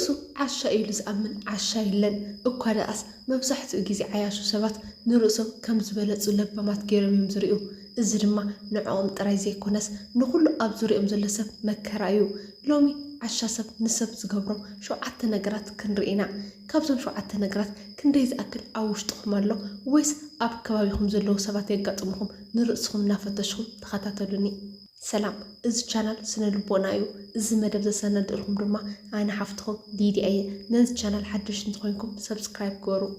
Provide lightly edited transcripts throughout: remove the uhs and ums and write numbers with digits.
نرأسو عشا إيلو زأمن عشا إلن أكواد أس مبزحت إجيزي عياشو سبات نرأسو كم زبالة لبامات جيرم يمزريو الزرما نعوم ترايزي كونس نقول أبزوري أمزلسب مكرايو لومي عشا سب نسب زقبرو شو عتا نقرات كنرئينا كابزون شو عتا نقرات كنديز أكل أوش تخمالو ويس أب كبابيهم زلو سبات يقاطمهم نرأسهم نافتشهم تخطاتلوني سلام إز channel سنلبونايو إز مدب زساند إلهم رما أنا حفتهم ديدي أي نز channel حدش نتخوينكم سبسكرايب كورو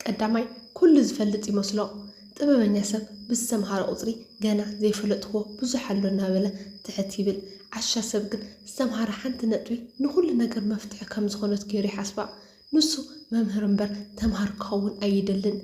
قدامي كل زفلت يمسلو طبعاً يسب بالسمهار أطري جانا زي فلتخو بزو حلونا بلا تحتيبل عشا سبقن السمهار حانت نقوي نقول نقر مفتح كم زخونت كيري حسبا نسو ممهرنبر تمهار كون أي دلن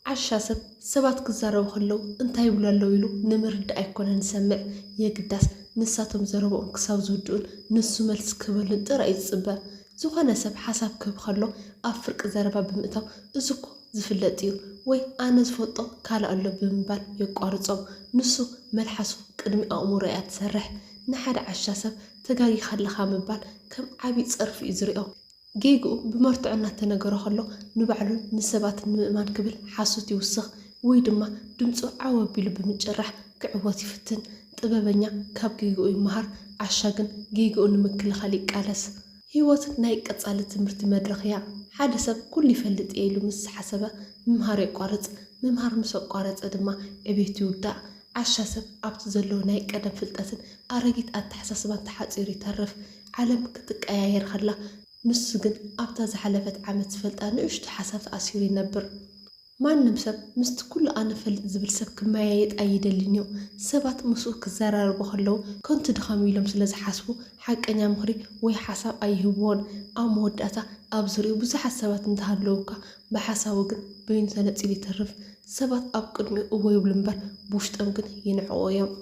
عشا سب سبات كزارو خلو انتاي بلالو يلو نمرد أيكونا نسمع يقداس نساتهم زربو انكساو زودون نسو ملس كبلن ترأي الصبا زخونا سب حساب كب خلو أفرق زربا بمئتاو ازكو زفلتيو وي أنا زفوطو كالا ألو بمبال يقارصو نسو ملحسو قدمي أموريات سرح نحاد عشا سب تقاقي خلخا مبال كم عبي تصرف إزريو جيجو بمرتعنا تنقره خلو نبعلون نسبات المؤمن قبل حاسوتي وسخ ويدما دمصو عوابيلو بمجرح كعواتي فتن طبابنيا كاب جيجو يمهر عشاقن جيجو نمكل خليق قالس هيوت ناي قصاله تمرت مدرخيا حدا سب كل يفلط ايلو مس حسبه ممهر يقارص ممهر مس قارص دما ابيتي ودا عشا سب ابت زلو ناي قدم فلطتن ارغيت اتحساسبان تحصير يترف عالم كتقاير خلا نسجن أبتا زحلفت عمت فلتا نقشت حساب أسير ينبر ما نمسب مست كل أنا فلت زبل سب كمايات أيد اللينيو سبات مسوك الزرار بخلو كنت دخاميلهم سلز حسبو حق أني مخري وي حساب أيهوون أو موداتا أبزري وبزح السبات انتهالوكا بحساوقن بين سنة تيلي ترف سبات أبقدمي أوي بلنبر بوشت أمكن ينعو يوم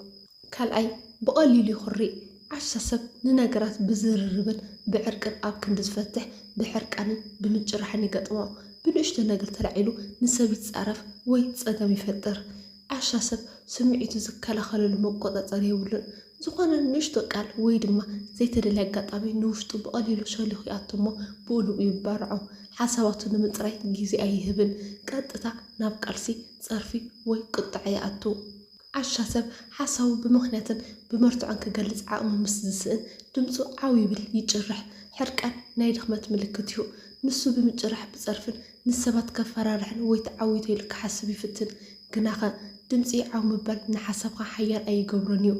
كالأي بقالي لي خري عشا سب ننقرات بزرربن بعرقن أب كندز فتح بحرقن بمجرحني قطمو بنشت نقر تلعيلو نسبي تصرف وي تصدم يفطر عشا سب سمعيتو زكاله خلل مقططر يولن زخونا نشتو قال وي دما زي تدل አጋጣሚ ንውሽጡ በقليلو ሸሊኹ ያተሞ ብኡሉ ይባርዑ ሓሳባቱ ንምጥራይ ጊዜ አይህብን ቀጥታ ናብ ቃልሲ ጸርፊ ወይ ቅጣዕ ያአቱ عشا سب حساو بمخنياتن بمرتعن كجلس عقم مسزسن دمصو عاويبل يجرح حرقان ناي دخمت ملكتيو نسو بمجرح بصرفن نسبات كفرارحن وي تعويتو يلك حسب يفتن كناخا دمصي عاوم بال نحسبخ حيار اي غبرنيو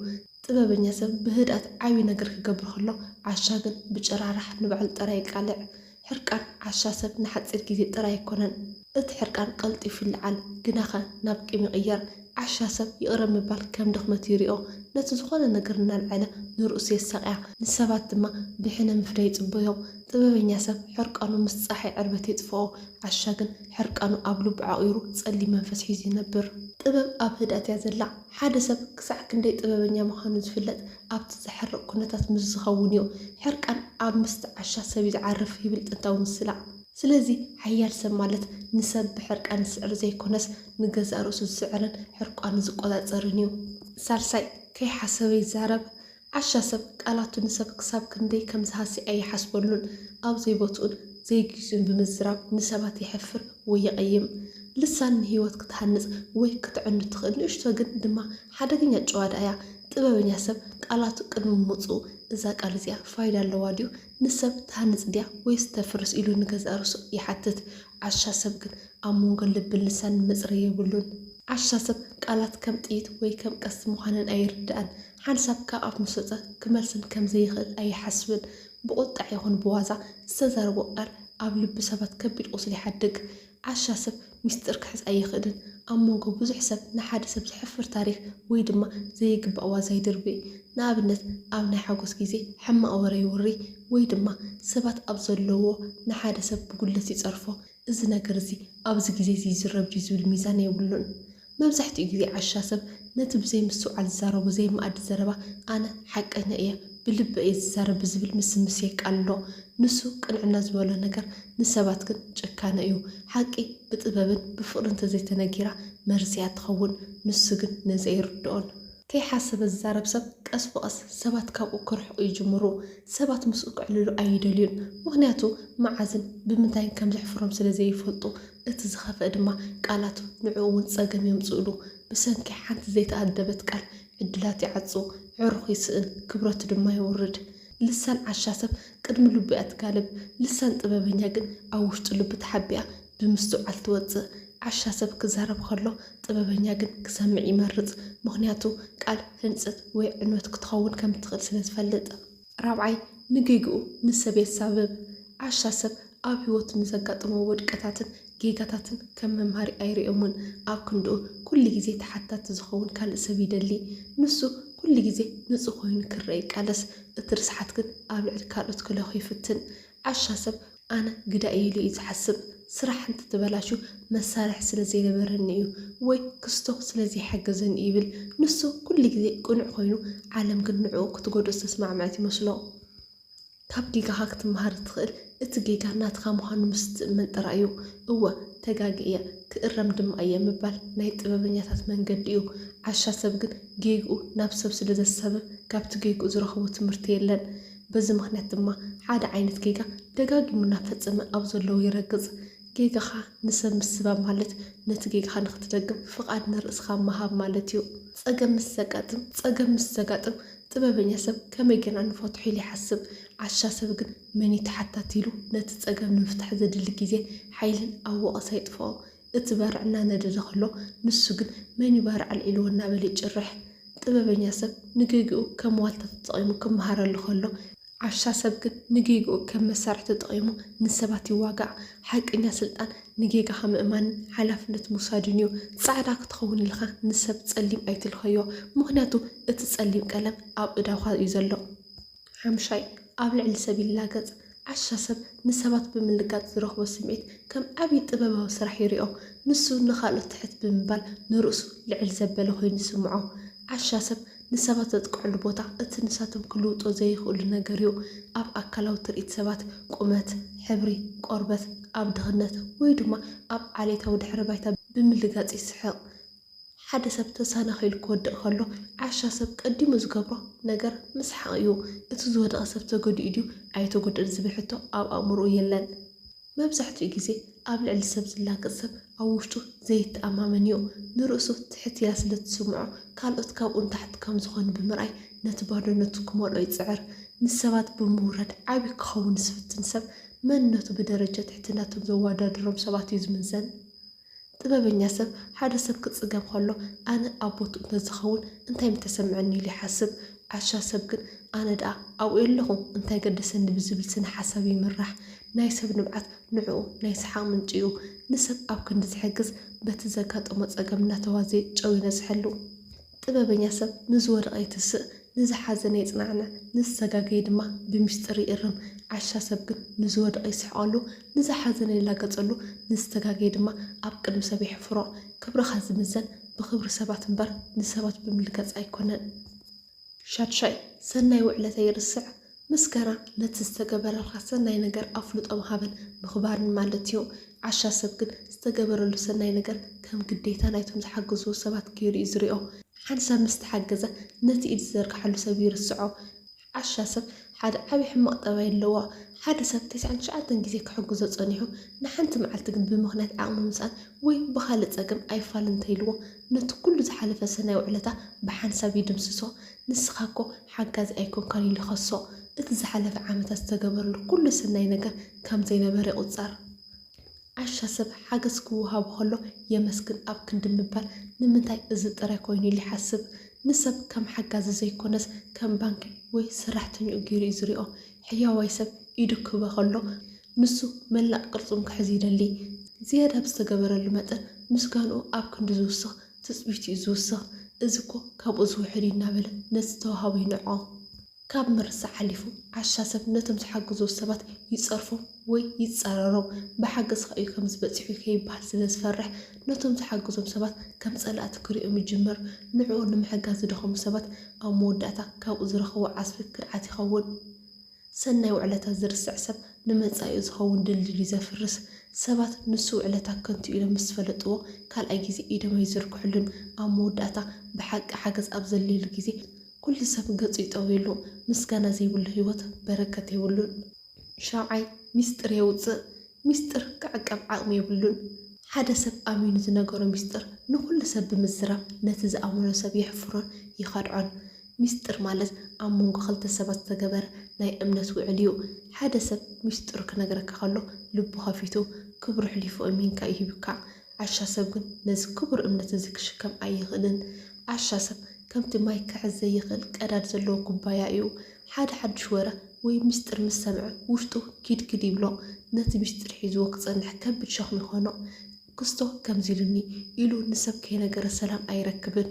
طبابنيا سب بهدات عاوي نغر كغبر خلو عشا كن بجرارح نبعل طراي قالع حرقان عشا سب نحصير غيزي طراي كونن ات حرقان قلطي في العال كناخا نابقي مغير عشا سب يقرب مبال كم دخمت يريو نتزخونا نقرنا العلا نرؤسي الساقع نسابات دما بحنا مفري يطبيو طبابنيا سب حرقانو مستصاحي عربتي يطفو عشاقن حرقانو أبلو بعاقيرو تسألي منفس حيزي نبر طباب أب هدات يازلع حدا سب كسع كندي طبابنيا مخانو زفلت أب تزحرق كنتات مزخونيو حرقان أب مستعشا سب يتعرف يبلت انتاو مسلع سلازي حيال سمالت نسب بحرقان سعر زي كونس نجز أرؤس السعرن حرقان زقولا تزرنيو سالساي كي حسوي زارب عشا سب قالاتو نسب كساب كندي كم زهاسي أي حسبولون أو زي بوتون زي جيزون بمزراب نسبات يحفر ويقيم لسان هيوت كتحنز وي كتعنو تخل نشتو قد دما حدقين يجواد آيا طبابن ياسب قالاتو قدم موصو إذا قال زيا فايدة اللواديو نسب تهنز ديا ويستفرس إلو نجز أرسو يحتت عشا سب قد أمونغن لب اللسان مزري يبلون عشا سب قالات كم تقيت وي كم قسم مخانن أي ردان حنسب كأف مسوطة كمالسن كم زيخد أي حسبن بقطع يخون بوازا استزار بقر أب لب سبات كبير أصلي حدق عشا سب مستر كحز أي خدن أمونغو بزو حسب نحاد سب زحفر تاريخ ويدما زي قب أوازاي دربي نابنت أو نحاقوس كيزي حما أوري وري ويدما سبات أبزلوو نحاد سب بقولتي تصرفو إذنا قرزي أبز كيزي زرب جيزو الميزان يقولون مبزحت إجزي عشا سب نتب زي مسو على الزارب وزي ما أد زربا أنا حق أنا إيه بلب إيه الزارب زبل مسيك قالو نسو كن عنا زبالو نقر نسبات كن جكانا إيو حقي بتقبابن بفقرن تزي تناقيرا مرزيات تخون نسو كن نزي يردون ከይሓሰበ ዝዛረብ ሰብ ቀስ ብቐስ ሰባት ካብኡ ክርሕቁ ይጅምሩ። ሰባት ምስኡ ክዕልሉ ኣይደልዩን። ምክንያቱ መዓዝን ብምንታይ ከም ዘሕፍሮም ስለ ዘይፈልጡ እቲ ዝኸፍአ ድማ ቃላቱ ንዕኡ እውን ፀገም የምፅእሉ። ብሰንኪ ሓንቲ ዘይተኣደበት ቃል ዕድላት ይዓፁ፣ ዕሩኽ ይስእን፣ ክብረቱ ድማ ይውርድ። ልሳን ዓሻ ሰብ ቅድሚ ልቡ እያ ትጋልብ። ልሳን ጥበበኛ ግን ኣብ ውሽጡ ልቢ ተሓቢኣ ብምስትውዓል ትወፅእ። ዓሻ ሰብ ክዛረብ ከሎ ጥበበኛ ግን ክሰምዕ ይመርፅ። ምክንያቱ ቃል ህንፀት ወይ ዕንወት ክትኸውን ከም ትኽእል ስለ ዝፈልጥ። ራብዓይ ንጌግኡ ንሰብ የሳብብ። ዓሻ ሰብ ኣብ ሂወቱ ንዘጋጥሞ ውድቀታትን ጌጋታትን ከም መምሃሪ ኣይርኦምን። ኣብ ክንድኡ ኩሉ ግዜ ተሓታቲ ዝኸውን ካልእ ሰብ ይደሊ። ንሱ ኩሉ ግዜ ንጹህ ኮይኑ ክረአ ይቃለስ። እቲ ርስሓት ግን ኣብ ልዕሊ ካልኦት ክለኹ ይፍትን። ዓሻ ሰብ ኣነ ግዳይ ኢሉ እዩ ዝሓስብ። ስራሕ እንትትበላሹ መሳርሒ ስለ ዘይነበረኒ እዩ ወይ ክስቶ ስለዘይሓገዘኒ ይብል። ንሱ ኩሉ ግዜ ቁኑዕ ኮይኑ ዓለም ግን ንዕኡ ክትጎድኦ ዝተስማዕምዐት ይመስሎ። ካብ ጌጋኻ ክትመሃር ትኽእል እቲ ጌጋ ናትኻ ምዃኑ ምስ ትእመን ጥራይ እዩ። እወ ተጋጊእየ ክእረም ድማ እየ ምባል ናይ ጥበበኛታት መንገዲ እዩ። ዓሻ ሰብ ግን ጌግኡ ናብ ሰብ ስለ ዘሰብብ ካብቲ ጌግኡ ዝረኽቦ ትምህርቲ የለን። በዚ ምክንያት ድማ ሓደ ዓይነት ጌጋ ደጋጊሙ እናፈፀመ ኣብ ዘለዎ ይረግፅ። ጌጋኻ ንሰብ ምስባብ ማለት ነቲ ጌጋኻ ንክትደግም ፍቓድ ንርእስኻ መሃብ ማለት እዩ። ፀገም ምስ ዘጋጥም ጥበበኛ ሰብ ከመይ ገና ንፈትሑ ኢሉ ይሓስብ። ዓሻ ሰብ ግን መን ተሓታት ኢሉ ነቲ ፀገም ንምፍታሕ ዘድሊ ግዜ ሓይልን ኣብ ወቐሳ ይጥፍኦ። እቲ ባርዕ እናነደደ ከሎ ንሱ ግን መን ይባርዓል ኢሉ እናበለ ይጭርሕ። ጥበበኛ ሰብ ንጌግኡ ከም ዋልታ ተጠቒሙ ክመሃረሉ ከሎ ዓሻ ሰብ ግን ንጌግኡ ከም መሳርሒ ተጠቒሙ ንሰባት ይዋጋዕ። ሓቀኛ ስልጣን ንጌጋኻ ምእማንን ሓላፍነት ምውሳድን እዩ። ፃዕዳ ክትኸውን ኢልካ ንሰብ ፀሊም ኣይትልኸዮ፣ ምክንያቱ እቲ ፀሊም ቀለም ኣብ እዳውኻ እዩ ዘሎ። ሓምሻይ ኣብ ልዕሊ ሰብ ይላገፅ። ዓሻ ሰብ ንሰባት ብምልጋፅ ዝረኽቦ ስምዒት ከም ዓብይ ጥበባዊ ስራሕ ይርኦ። ንሱ ንኻልኦት ትሕት ብምባል ንርእሱ ልዕል ዘበለ ኮይኑ ይስምዖ። ዓሻ ሰብ ንሰባት ዘጥቅዕሉ ቦታ እቲ ንሳቶም ክልውጦ ዘይኽእሉ ነገር እዩ። ኣብ ኣካላዊ ትርኢት ሰባት ቁመት፣ ሕብሪ ቆርበት፣ ኣብ ድኽነት ወይ ድማ ኣብ ዓሌታዊ ድሕረ ባይታ ብምልጋፅ ይስሕቕ። ሓደ ሰብ ተሰናኺሉ ክወድቕ ከሎ ዓሻ ሰብ ቀዲሙ ዝገብሮ ነገር ምስሓቕ እዩ። እቲ ዝወደቐ ሰብ ተጎዲኡ ድዩ ኣይተጎድእን ዝብል ሕቶ ኣብ ኣእምሮኡ የለን። መብዛሕትኡ ግዜ ኣብ ልዕሊ ሰብ ዝላገፅ ሰብ ኣብ ውሽጡ ዘይተኣማመን እዩ። ንርእሱ ትሕት ኢላ ስለ ትስምዖ ካልኦት ካብኡ ንታሕቲ ከም ዝኾኑ ብምርኣይ ነቲ ባዶነቱ ክመልኦ ይፅዕር። ንሰባት ብምውራድ ዓብይ ክኸውን ዝፍትን ሰብ መንነቱ ብደረጃ ትሕትናቶም ዘወዳድሮም ሰባት እዩ ዝምዘን። ጥበበኛ ሰብ ሓደ ሰብ ክፅገም ከሎ ኣነ ኣብ ቦትኡ እንተዝኸውን እንታይ ምተሰምዐኒ ኢሉ ይሓስብ። ዓሻ ሰብ ግን ኣነ ደኣ ኣብኡ ኣለኹ እንታይ ገደሰኒ ብዝብል ስነ ሓሳብ ይምራሕ። ናይ ሰብ ንብዓት ንዕኡ ናይ ሰሓቕ ምንጪ እዩ። ንሰብ ኣብ ክንዲ ዝሕግዝ በቲ ዘጋጠሞ ፀገም እናተዋዘየ ጨው ይነዝሐሉ። ጥበበኛ ሰብ ንዝወደቐ ይትስእ፣ ንዝሓዘነ ይፅናዕንዕ፣ ንዝተጋገየ ድማ ብምስጢር ይእርም። ዓሻ ሰብ ግን ንዝወደቐ ይስሕቐሉ፣ ንዝሓዘነ ይላገፀሉ፣ ንዝተጋገየ ድማ ኣብ ቅድሚ ሰብ ይሕፍሮ። ክብርኻ ዝምዘን ብክብሪ ሰባት እምበር ንሰባት ብምልጋፅ ኣይኮነን። ሻድሻይ ሰናይ ውዕለተ ይርስዕ። ምስጋና ነቲ ዝተገበረልካ ሰናይ ነገር ኣፍልጦ ምሃብን ምኽባርን ማለት እዩ። ዓሻ ሰብ ግን ዝተገበረሉ ሰናይ ነገር ከም ግዴታ ናይቶም ዝሓገዝዎ ሰባት ገይሩ እዩ ዝሪኦ። ሓደ ሰብ ምስ ተሓገዘ ነቲ ኢድ ዝዘርግሐሉ ሰብ ይርስዖ። ዓሻ ሰብ ሓደ ዓብይ ሕማቕ ጠባይ ኣለዎ። ሓደ ሰብ 99 ግዜ ክሕግዞ ፀኒሑ ንሓንቲ መዓልቲ ግን ብምኽንያት ዓቕሚ ምምፃን ወይ ብካልእ ፀገም ኣይፋል እንተይልዎ ነቲ ኩሉ ዝሓለፈ ሰናይ ውዕለታ ብሓንሳብ ይድምስሶ። ንስኻ እኮ ሓጋዚ ኣይኮንካን ኢሉ ይኸሶ። እቲ ዝሓለፈ ዓመታት ዝተገበረሉ ኩሉ ሰናይ ነገር ከም ዘይነበረ ይቁፀር። ዓሻ ሰብ ሓገዝ ክወሃቦ ከሎ የመስግን ኣብ ክንዲ ምባል ንምንታይ እዚ ጥራይ ኮይኑ ኢሉ ይሓስብ። ንሰብ ከም ሓጋዚ ዘይኮነስ ከም ባንኪ ወይ ሰራሕተኛኡ ገይሩ እዩ ዝሪኦ። ሕያዋይ ሰብ ኢዱ ክበ ከሎ ንሱ መላእ ቅርፁም ክሕዝ ይደሊ። ዝያዳ ብዝተገበረሉ መጠን ምስጋንኡ ኣብ ክንዲ ዝውስኽ ትፅቢት እዩ ዝውስኽ። እዚ እኮ ካብኡ ዝውሕድ እናበለ ነቲ ተዋሃቦ ይንዖ። ካብ ምርሳዕ ሓሊፉ ዓሻ ሰብ ነቶም ዝሓግዙ ሰባት ይፀርፎም ወይ ይፃረሮም። ብሓገዝካ እዩ ከም ዝበፂሑ ከይበሃል ስለ ዝፈርሕ ነቶም ዝሓግዞም ሰባት ከም ፀላእቲ ክሪኦም ይጅምር። ንዕኡ ንምሕጋዝ ዝደኸሙ ሰባት ኣብ መወዳእታ ካብኡ ዝረኽቦ ዓስቢ ክርዓት ይኸውን። ሰናይ ውዕለታት ዝርስዕ ሰብ ንመጻኢኡ ዝኸውን ድልድል ዘፍርስ ሰባት ንሱ ውዕለታት ከንቱ ኢሎም ምስ ፈለጥዎ ካልኣይ ግዜ ኢዶም ይዝርግሑሉን ኣብ መወዳእታ ብሓቂ ሓገዝ ኣብ ዘልይሉ ግዜ ኩሉ ሰብ ገጹ ይጠውይሉ ምስጋና ዘይብሉ ህይወት በረከት የብሉን። 7 ሚስጥር የውፅእ ሚስጥር ክዕቀብ ዓቕሚ የብሉን። ሓደ ሰብ ኣሚኑ ዝነገሮ ሚስጥር ንኩሉ ሰብ ብምዝራብ ነቲ ዝኣመኖ ሰብ ይሕፍሮን ይኸድዖን። ሚስጥር ማለት ኣብ መንጎ ክልተ ሰባት ዝተገበረ ናይ እምነት ውዕል እዩ። ሓደ ሰብ ሚስጥሩ ክነግረካ ከሎ ልቡ ከፊቱ ክብሩ ሕሊፉ እሚንካ ይህብካ። ዓሻ ሰብ ግን ነዚ ክቡር እምነት እዚ ክሽከም ኣይኽእልን። ዓሻ ሰብ ከምቲ ማይ ክሕዝ ዘይኽእል ቀዳድ ዘለዎ ኩባያ እዩ። ሓደ ሓድሽ ወረ ወይ ሚስጥር ምስ ሰምዐ ውሽጡ ኪድክድ ይብሎ። ነቲ ሚስጥር ሒዝዎ ክጸንሕ ከቢድ ሸኽሚ ይኾኖ። ክስቶ ከምዚ ኢሉኒ ኢሉ ንሰብ ከይነገረ ሰላም ኣይረክብን።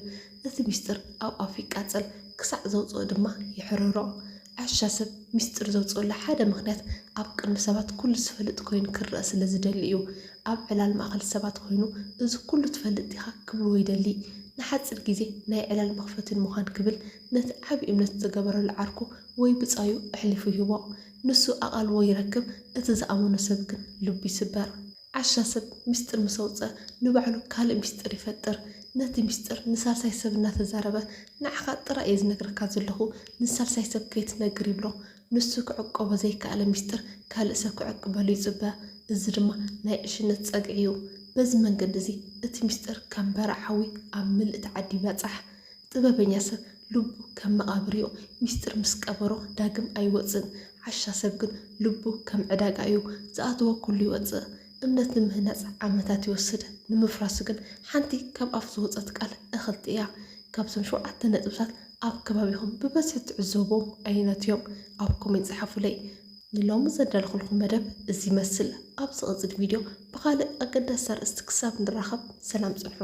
እቲ ሚስጥር ኣብ ኣፉ ይቃጸል ክሳዕ ዘውፅኦ ድማ ይሕረሮ። ዓሻ ሰብ ሚስጥር ዘውፅኦላ ሓደ ምክንያት ኣብ ቅድሚ ሰባት ኩሉ ዝፈልጥ ኮይኑ ክርአ ስለ ዝደሊ እዩ። ኣብ ዕላል ማእኸል ሰባት ኮይኑ እዚ ኩሉ ትፈልጥ ዲኻ ክብሎ ይደሊ። ንሓፂር ግዜ ናይ ዕላል መኽፈትን ምዃን ክብል ነቲ ዓብዪ እምነት ዝገበረሉ ዓርኩ ወይ ብፃዩ ኣሕሊፉ ይህቦ። ንሱ ኣቓልቦ ይረክብ፣ እቲ ዝኣመኖ ሰብ ግን ልቡ ይስበር። ዓሻ ሰብ ሚስጥር ምስ ኣውፅአ ንባዕሉ ካልእ ሚስጥር ይፈጥር። ነቲ ሚስጥር ንሳልሳይ ሰብ እናተዛረበ ንዓኻ ጥራይ እየ ዝነግረካ ዘለኹ ንሳልሳይ ሰብ ከይትነግር ይብሎ። ንሱ ክዕቆቦ ዘይከኣለ ሚስጥር ካልእ ሰብ ክዕቅበሉ ይፅበ። እዚ ድማ ናይ ዕሽነት ፀግዒ እዩ። በዚ መንገዲ እዚ እቲ ሚስጥር ከም በረዓዊ ኣብ ምልእቲ ዓዲ ይበፅሕ። ጥበበኛ ሰብ ልቡ ከም መቓብር እዩ። ሚስጥር ምስ ቀበሮ ዳግም ኣይወፅን። ዓሻ ሰብ ግን ልቡ ከም ዕዳጋ እዩ፣ ዝኣተወ ኩሉ ይወፅእ። እምነት ንምህናፅ ዓመታት ይወስድ፣ ንምፍራሱ ግን ሓንቲ ካብ ኣፍ ዝወፀት ቃል እኽልቲ እያ። ካብዞም 7 ነጥብታት ኣብ ከባቢኹም ብበዝሒ ትዕዘቦም ኣይነት እዮም? ኣብ ኮሜንት ጻሓፉለይ። ንሎሚ ዘዳልኩልኩም መደብ እዚ ይመስል። ኣብ ዝቕፅል ቪድዮ ብኻልእ ኣገዳሲ ኣርእስቲ ክሳብ ንራኸብ ሰላም ጽንሑ።